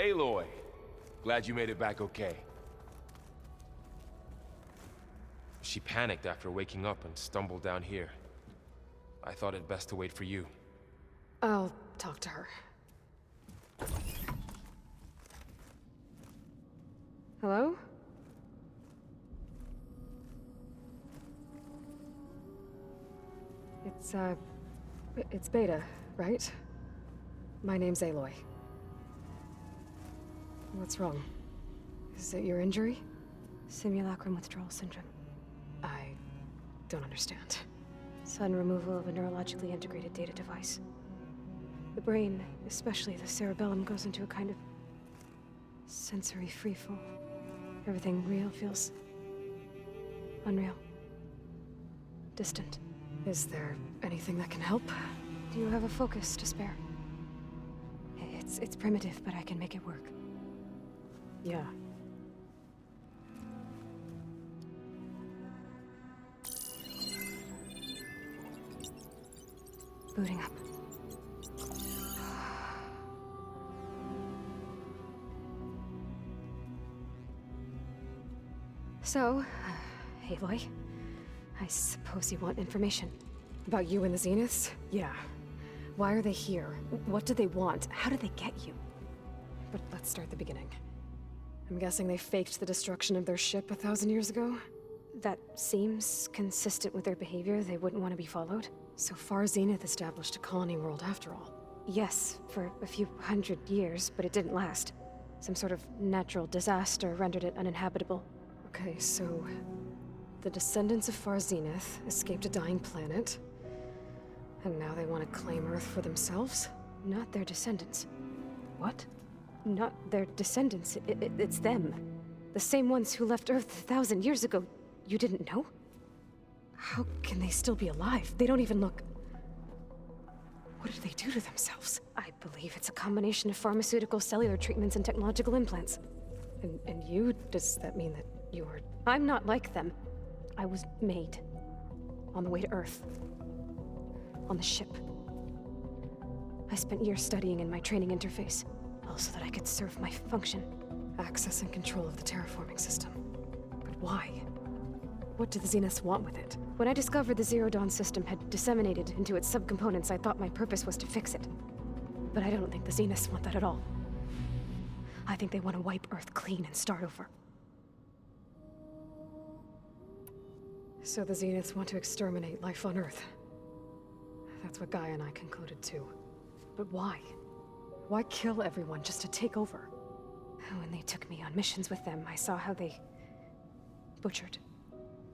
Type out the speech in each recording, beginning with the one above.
Aloy. Glad you made it back okay. She panicked after waking up and stumbled down here. I thought it best to wait for you. I'll talk to her. Hello? It's Beta, right? My name's Aloy. What's wrong? Is it your injury? Simulacrum withdrawal syndrome. I don't understand. Sudden removal of a neurologically integrated data device. The brain, especially the cerebellum, goes into a kind of sensory freefall. Everything real feels unreal. Distant. Is there anything that can help? Do you have a focus to spare? It's primitive, but I can make it work. Yeah. Booting up. So, Aloy, I suppose you want information. About you and the Zeniths? Yeah. Why are they here? What do they want? How did they get you? But let's start the beginning. I'm guessing they faked the destruction of their ship 1,000 years ago? That seems consistent with their behavior. They wouldn't want to be followed. So far, Zenith established a colony world after all. Yes, for a few hundred years, but it didn't last. Some sort of natural disaster rendered it uninhabitable. Okay, so the descendants of Far Zenith escaped a dying planet, and now they want to claim Earth for themselves? Not their descendants. What? Not their descendants. It's them. The same ones who left Earth 1,000 years ago. You didn't know? How can they still be alive? They don't even look... What did they do to themselves? I believe it's a combination of pharmaceutical, cellular treatments, and technological implants. And you? Does that mean that you are... I'm not like them. I was made. On the way to Earth. On the ship. I spent years studying in my training interface, all so that I could serve my function. Access and control of the terraforming system. But why? What do the Zeniths want with it? When I discovered the Zero Dawn system had disseminated into its subcomponents, I thought my purpose was to fix it. But I don't think the Zeniths want that at all. I think they want to wipe Earth clean and start over. So the Zeniths want to exterminate life on Earth. That's what Guy and I concluded too. But why? Why kill everyone just to take over? When they took me on missions with them, I saw how they butchered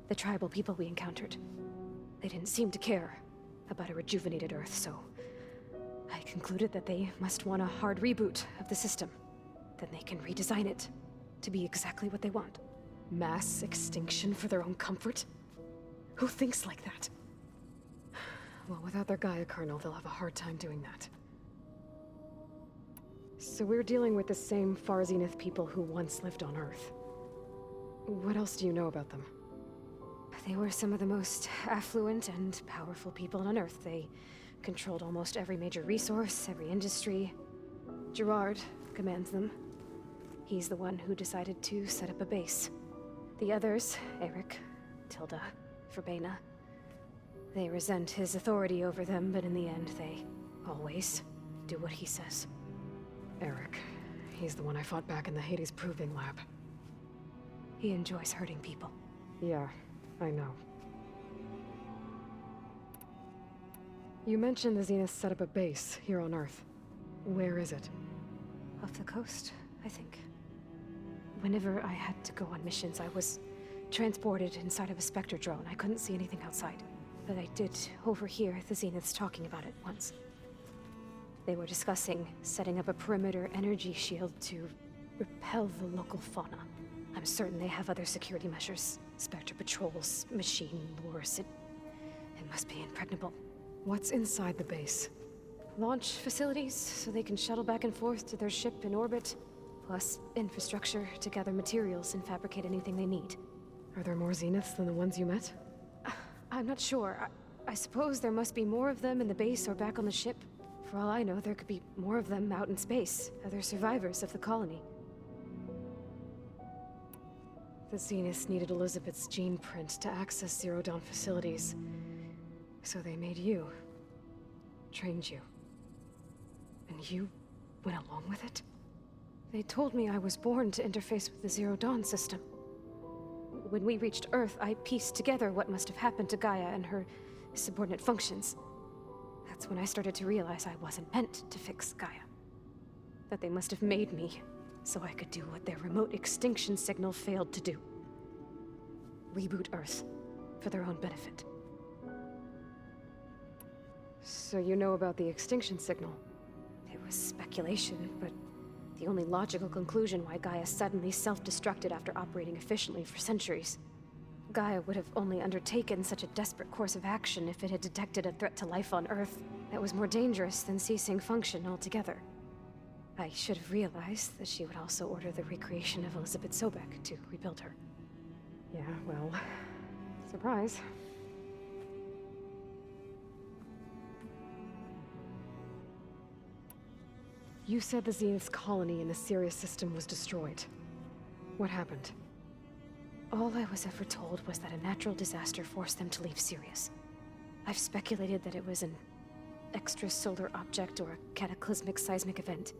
the tribal people we encountered. They didn't seem to care about a rejuvenated Earth, so I concluded that they must want a hard reboot of the system. Then they can redesign it to be exactly what they want. Mass extinction for their own comfort? Who thinks like that? Well, without their Gaia kernel, they'll have a hard time doing that. So we're dealing with the same Far Zenith people who once lived on Earth. What else do you know about them? They were some of the most affluent and powerful people on Earth. They controlled almost every major resource, every industry. Gerard commands them. He's the one who decided to set up a base. The others, Eric, Tilda, Verbena, they resent his authority over them, but in the end, they always do what he says. Eric. He's the one I fought back in the Hades Proving Lab. He enjoys hurting people. Yeah, I know. You mentioned the Zenith set up a base here on Earth. Where is it? Off the coast, I think. Whenever I had to go on missions, I was transported inside of a Spectre drone. I couldn't see anything outside. But I did overhear the Zeniths talking about it once. They were discussing setting up a perimeter energy shield to repel the local fauna. I'm certain they have other security measures. Spectre patrols, machine lures. It must be impregnable. What's inside the base? Launch facilities, so they can shuttle back and forth to their ship in orbit. Plus infrastructure to gather materials and fabricate anything they need. Are there more Zeniths than the ones you met? I'm not sure. I suppose there must be more of them in the base or back on the ship. For all I know, there could be more of them out in space, other survivors of the colony. The Zeniths needed Elizabeth's gene print to access Zero Dawn facilities. So they made you. Trained you. And you went along with it? They told me I was born to interface with the Zero Dawn system. When we reached Earth, I pieced together what must have happened to Gaia and her subordinate functions. That's when I started to realize I wasn't meant to fix Gaia. That they must have made me so I could do what their remote extinction signal failed to do. Reboot Earth for their own benefit. So you know about the extinction signal? It was speculation, but the only logical conclusion why Gaia suddenly self-destructed after operating efficiently for centuries. Gaia would have only undertaken such a desperate course of action if it had detected a threat to life on Earth that was more dangerous than ceasing function altogether. I should have realized that she would also order the recreation of Elizabeth Sobek to rebuild her. Yeah, well, surprise. You said the Zenith's colony in the Sirius system was destroyed. What happened? All I was ever told was that a natural disaster forced them to leave Sirius. I've speculated that it was an extrasolar object or a cataclysmic seismic event.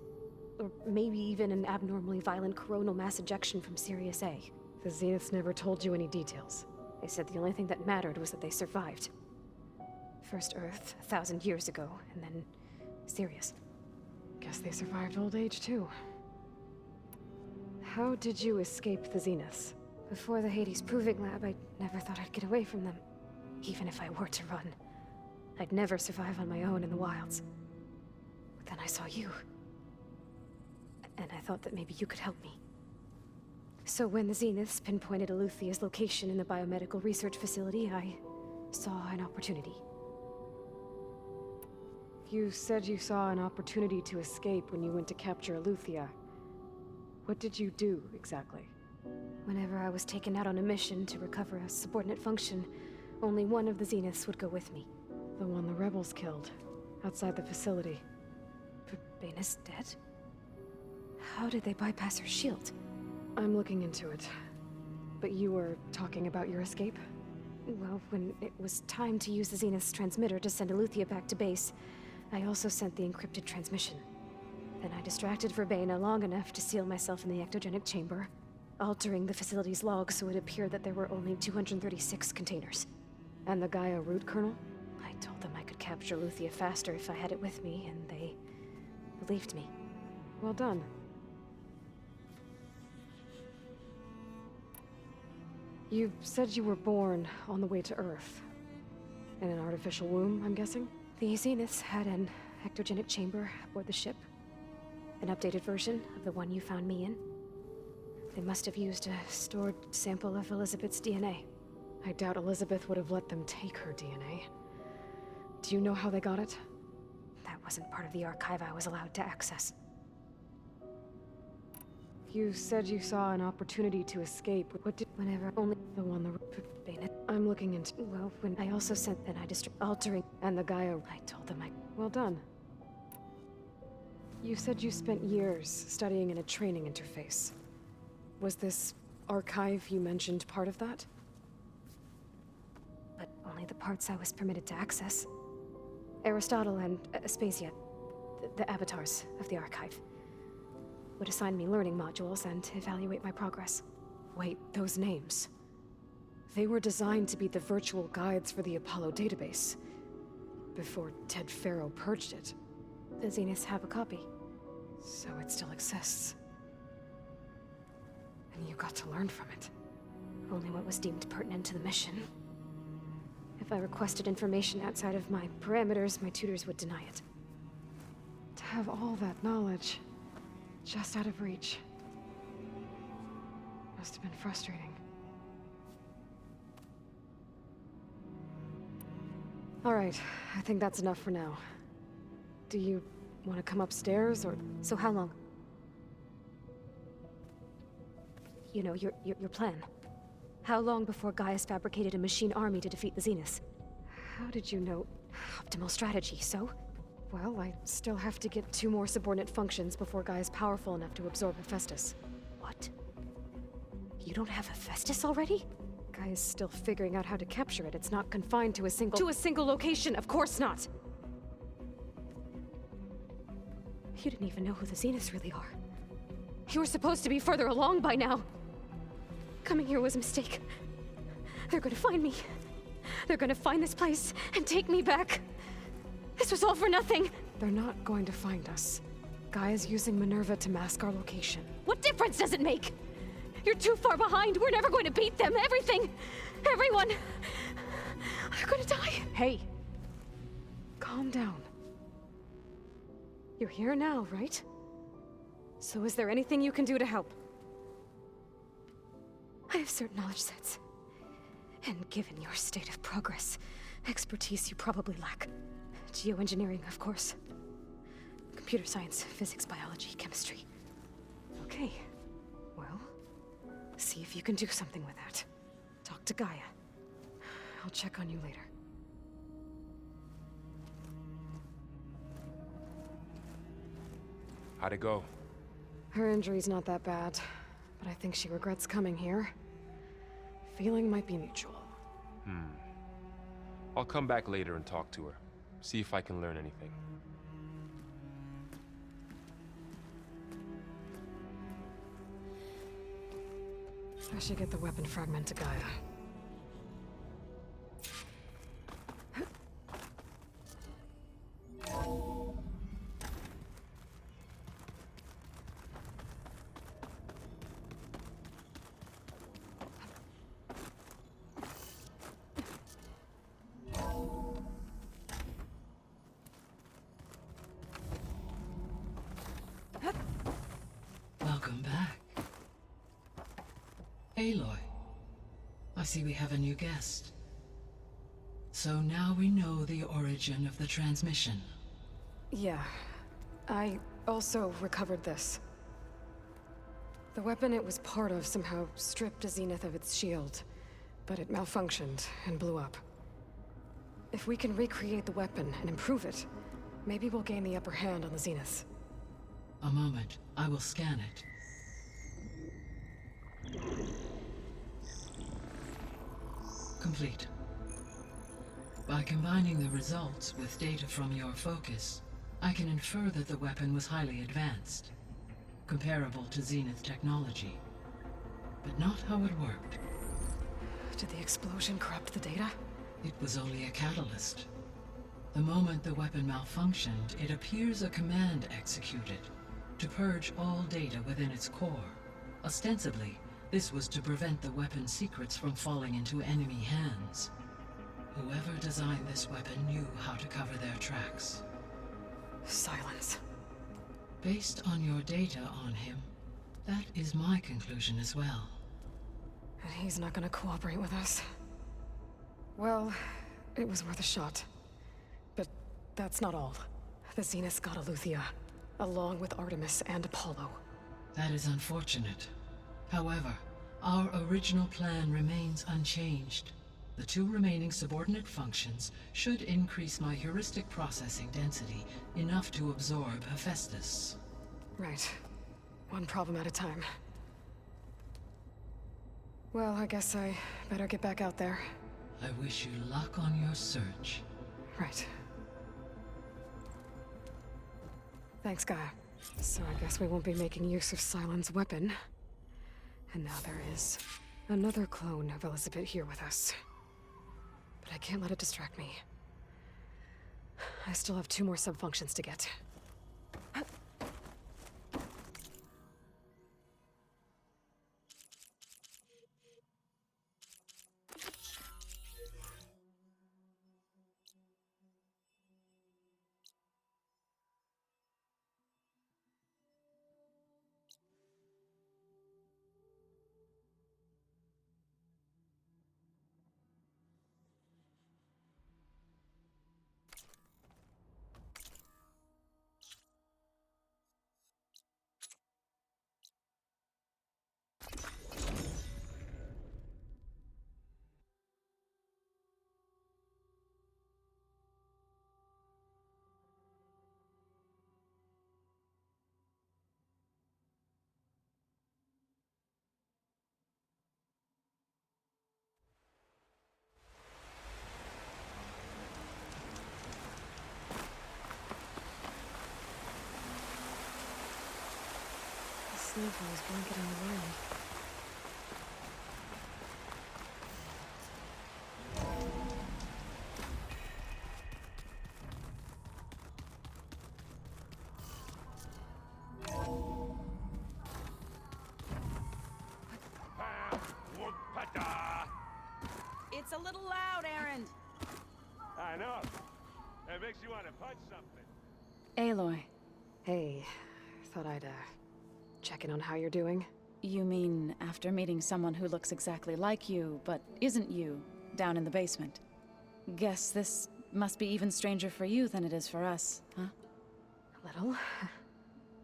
Or maybe even an abnormally violent coronal mass ejection from Sirius A. The Zeniths never told you any details. They said the only thing that mattered was that they survived. First Earth, 1,000 years ago, and then Sirius. Guess they survived old age, too. How did you escape the Zeniths? Before the Hades Proving Lab, I never thought I'd get away from them. Even if I were to run. I'd never survive on my own in the wilds. But then I saw you. And I thought that maybe you could help me. So when the Zeniths pinpointed Eluthia's location in the biomedical research facility, I saw an opportunity. You said you saw an opportunity to escape when you went to capture Eluthia. What did you do, exactly? Whenever I was taken out on a mission to recover a subordinate function, only one of the Zeniths would go with me. The one the rebels killed, outside the facility. Baina's dead? How did they bypass her shield? I'm looking into it. But you were talking about your escape? Well, when it was time to use the Zenith's transmitter to send Eluthia back to base, I also sent the encrypted transmission. Then I distracted Verbena long enough to seal myself in the ectogenic chamber, altering the facility's log so it appeared that there were only 236 containers. And the Gaia root kernel? I told them I could capture Eluthia faster if I had it with me, and they believed me. Well done. You said you were born on the way to Earth. In an artificial womb, I'm guessing? The Zeniths had an ectogenic chamber aboard the ship. An updated version of the one you found me in. They must have used a stored sample of Elizabeth's DNA. I doubt Elizabeth would have let them take her DNA. Do you know how they got it? That wasn't part of the archive I was allowed to access. You said you saw an opportunity to escape. What did... Whenever only... The one the... Baina. I'm looking into... Well, when I also sent... Then I altering... And the Gaia... I told them I... Well done. You said you spent years studying in a training interface. Was this archive you mentioned part of that? But only the parts I was permitted to access. Aristotle and Aspasia, the avatars of the archive, would assign me learning modules and evaluate my progress. Wait, those names. They were designed to be the virtual guides for the Apollo database. Before Ted Faro purged it. The Zeniths have a copy. So it still exists. And you got to learn from it. Only what was deemed pertinent to the mission. If I requested information outside of my parameters, my tutors would deny it. To have all that knowledge, just out of reach. Must have been frustrating. All right, I think that's enough for now. Do you want to come upstairs, or... So how long? You know, your plan. How long before Gaius fabricated a machine army to defeat the Zeniths? How did you know? Optimal strategy, so? Well, I still have to get 2 more subordinate functions before Gaia's powerful enough to absorb Hephaestus. What? You don't have Hephaestus already? Gaia's still figuring out how to capture it. It's not confined to a single location, of course not! You didn't even know who the Zeniths really are. You were supposed to be further along by now! Coming here was a mistake. They're gonna find me. They're gonna find this place and take me back. This was all for nothing! They're not going to find us. Gaia's using Minerva to mask our location. What difference does it make? You're too far behind. We're never going to beat them. Everything, everyone, are gonna die. Hey! Calm down. You're here now, right? So is there anything you can do to help? I have certain knowledge sets. And given your state of progress, expertise you probably lack. Geoengineering, of course. Computer science, physics, biology, chemistry. Okay. Well, see if you can do something with that. Talk to Gaia. I'll check on you later. How'd it go? Her injury's not that bad, but I think she regrets coming here. Feeling might be mutual. I'll come back later and talk to her. See if I can learn anything. I should get the weapon fragment to Gaia. Welcome back. Aloy, I see we have a new guest. So now we know the origin of the transmission. Yeah. I also recovered this. The weapon it was part of somehow stripped a Zenith of its shield, but it malfunctioned and blew up. If we can recreate the weapon and improve it, maybe we'll gain the upper hand on the Zeniths. A moment, I will scan it. Complete. By combining the results with data from your focus, I can infer that the weapon was highly advanced, comparable to Zenith technology, but not how it worked. Did the explosion corrupt the data? It was only a catalyst. The moment the weapon malfunctioned, it appears a command executed to purge all data within its core. Ostensibly, this was to prevent the weapon's secrets from falling into enemy hands. Whoever designed this weapon knew how to cover their tracks. Silence. Based on your data on him, that is my conclusion as well. And he's not gonna cooperate with us. Well, it was worth a shot. But that's not all. The Zeniths got Eleuthia, along with Artemis and Apollo. That is unfortunate. However, our original plan remains unchanged. The 2 remaining subordinate functions should increase my heuristic processing density enough to absorb Hephaestus. Right. One problem at a time. Well, I guess I better get back out there. I wish you luck on your search. Right. Thanks, Gaia. So I guess we won't be making use of Sylens' weapon. And now there is another clone of Elizabeth here with us. But I can't let it distract me. I still have 2 more sub-functions to get. snowfalls blanketing the land. It's a little loud, Erend. I know. That makes you want to punch something. Aloy, Hey, thought I'd, check in on how you're doing. you mean after meeting someone who looks exactly like you, but isn't you, down in the basement? Guess this must be even stranger for you than it is for us, huh? A little.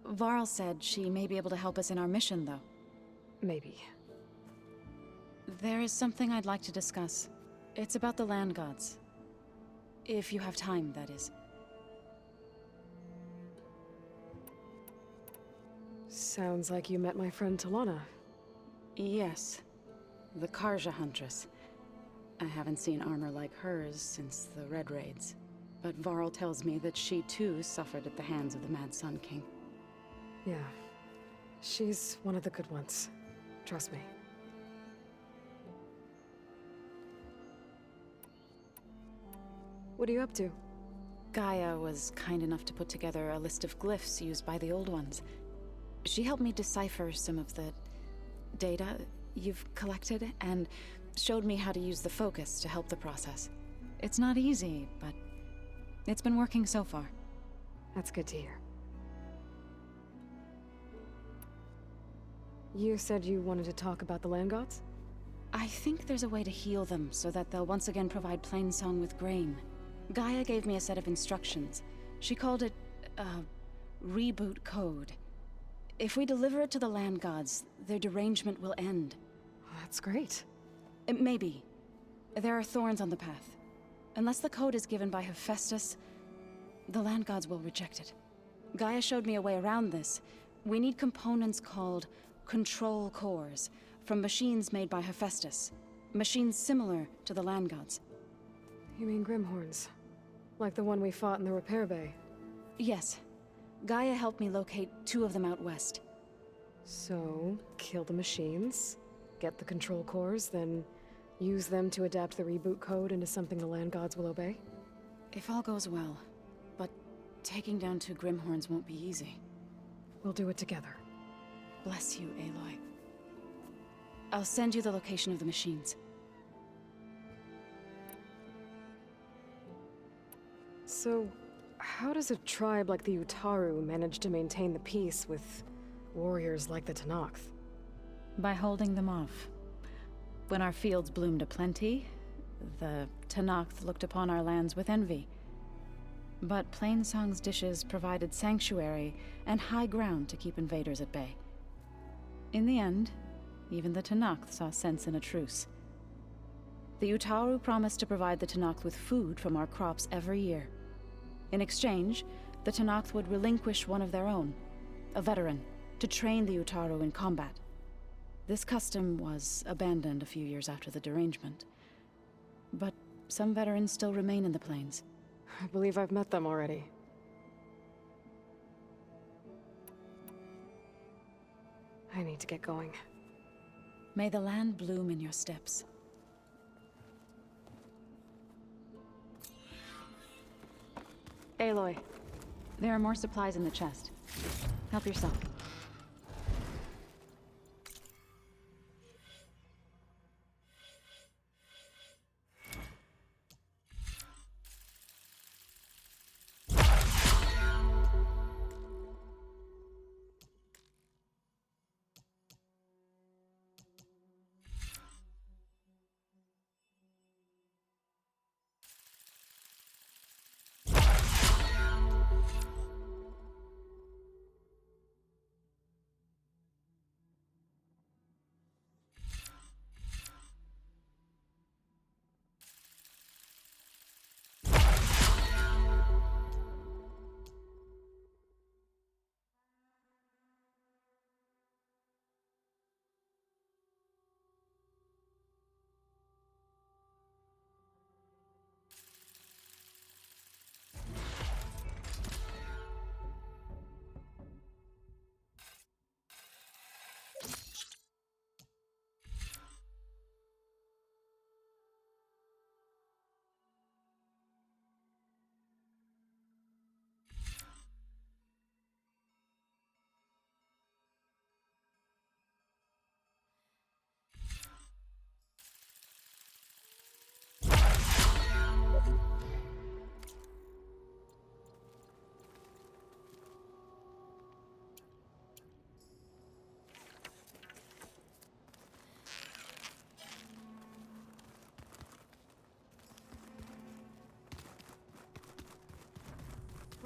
Varl said she may be able to help us in our mission, though. Maybe. There is something I'd like to discuss. It's about the land gods. If you have time, that is. Sounds like you met my friend Talana. Yes. The Karja Huntress. I haven't seen armor like hers since the Red Raids. But Varl tells me that she too suffered at the hands of the Mad Sun King. Yeah. She's one of the good ones. Trust me. What are you up to? Gaia was kind enough to put together a list of glyphs used by the Old Ones. She helped me decipher some of the data you've collected, and showed me how to use the focus to help the process. It's not easy, but it's been working so far. That's good to hear. You said you wanted to talk about the land gods? I think there's a way to heal them so that they'll once again provide Plainsong with grain. Gaia gave me a set of instructions. She called it a reboot code. If we deliver it to the land gods, their derangement will end. That's great. Maybe. There are thorns on the path. Unless the code is given by Hephaestus, the land gods will reject it. Gaia showed me a way around this. We need components called control cores from machines made by Hephaestus. Machines similar to the land gods. You mean Grimhorns? Like the one we fought in the repair bay? Yes. Gaia helped me locate 2 of them out west. So, kill the machines, get the control cores, then use them to adapt the reboot code into something the land gods will obey? If all goes well. But taking down 2 Grimhorns won't be easy. We'll do it together. Bless you, Aloy. I'll send you the location of the machines. So, how does a tribe like the Utaru manage to maintain the peace with warriors like the Tenakth? By holding them off. When our fields bloomed aplenty, the Tenakth looked upon our lands with envy. But Plainsong's dishes provided sanctuary and high ground to keep invaders at bay. In the end, even the Tenakth saw sense in a truce. The Utaru promised to provide the Tenakth with food from our crops every year. In exchange, the Tenakth would relinquish one of their own, a veteran, to train the Utaru in combat. This custom was abandoned a few years after the derangement. But some veterans still remain in the plains. I believe I've met them already. I need to get going. May the land bloom in your steps. Aloy, there are more supplies in the chest. Help yourself.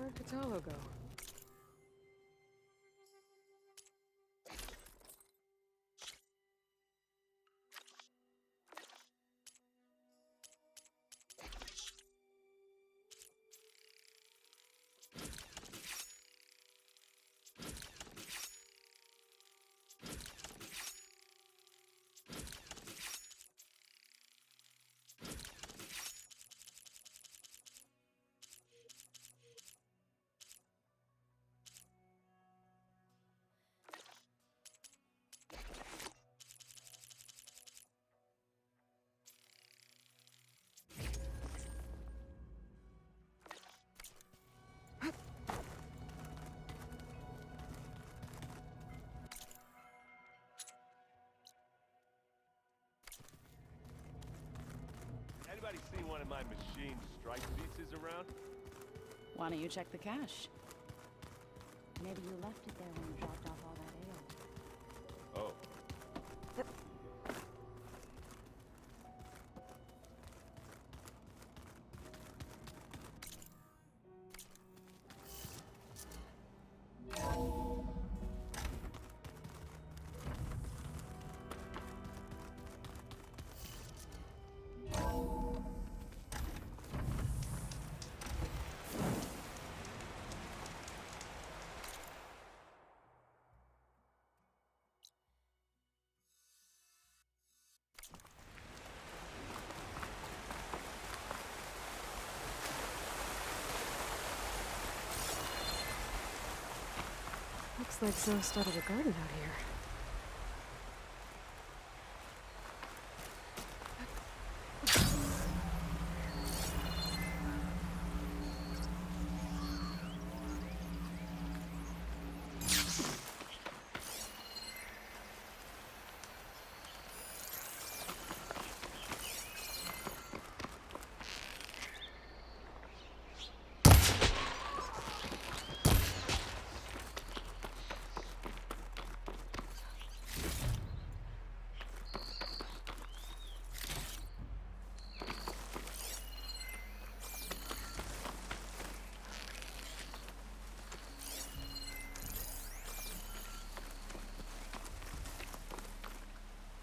Where'd Catalo go? Anybody seen one of my machine strike pizzas around? Why don't you check the cache? Maybe you left it there when you dropped off all that ale. Oh. Looks like Zoe started a garden out here.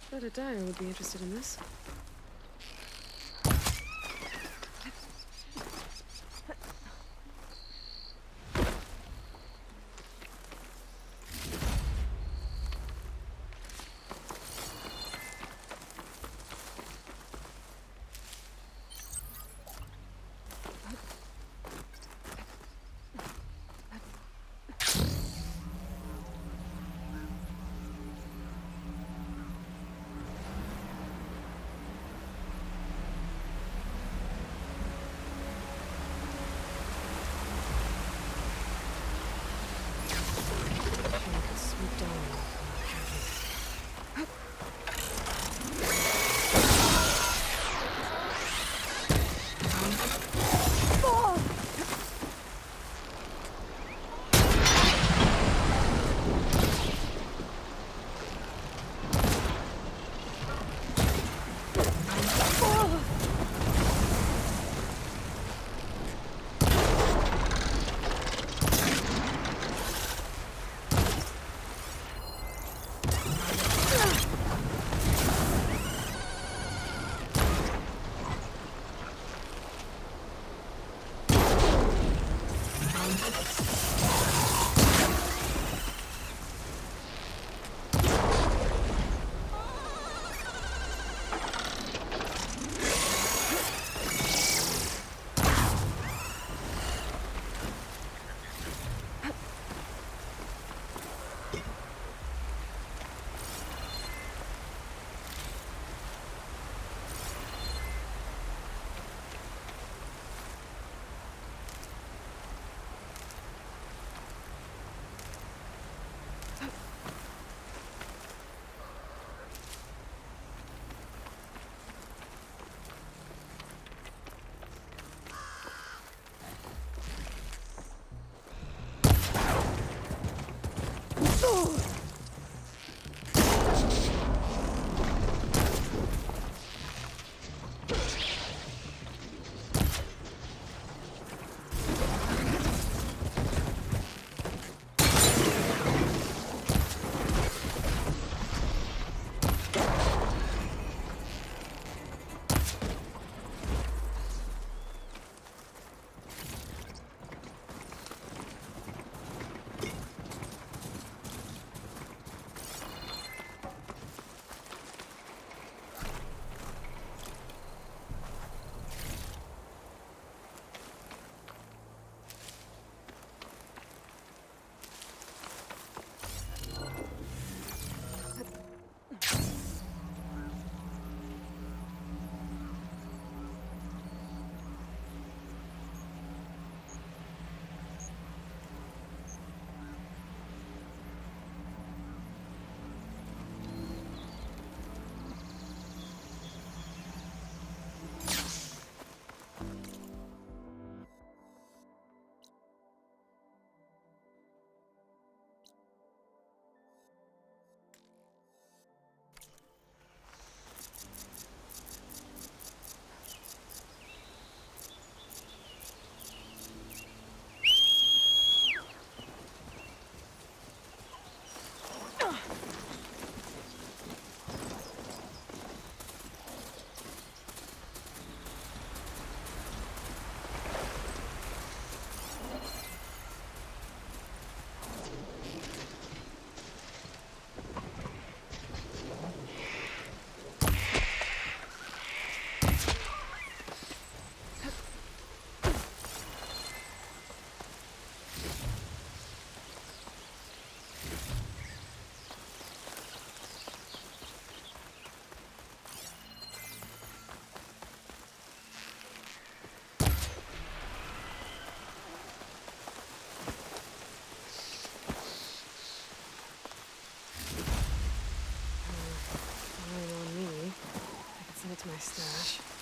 Bet a dyer would be interested in this. Shh.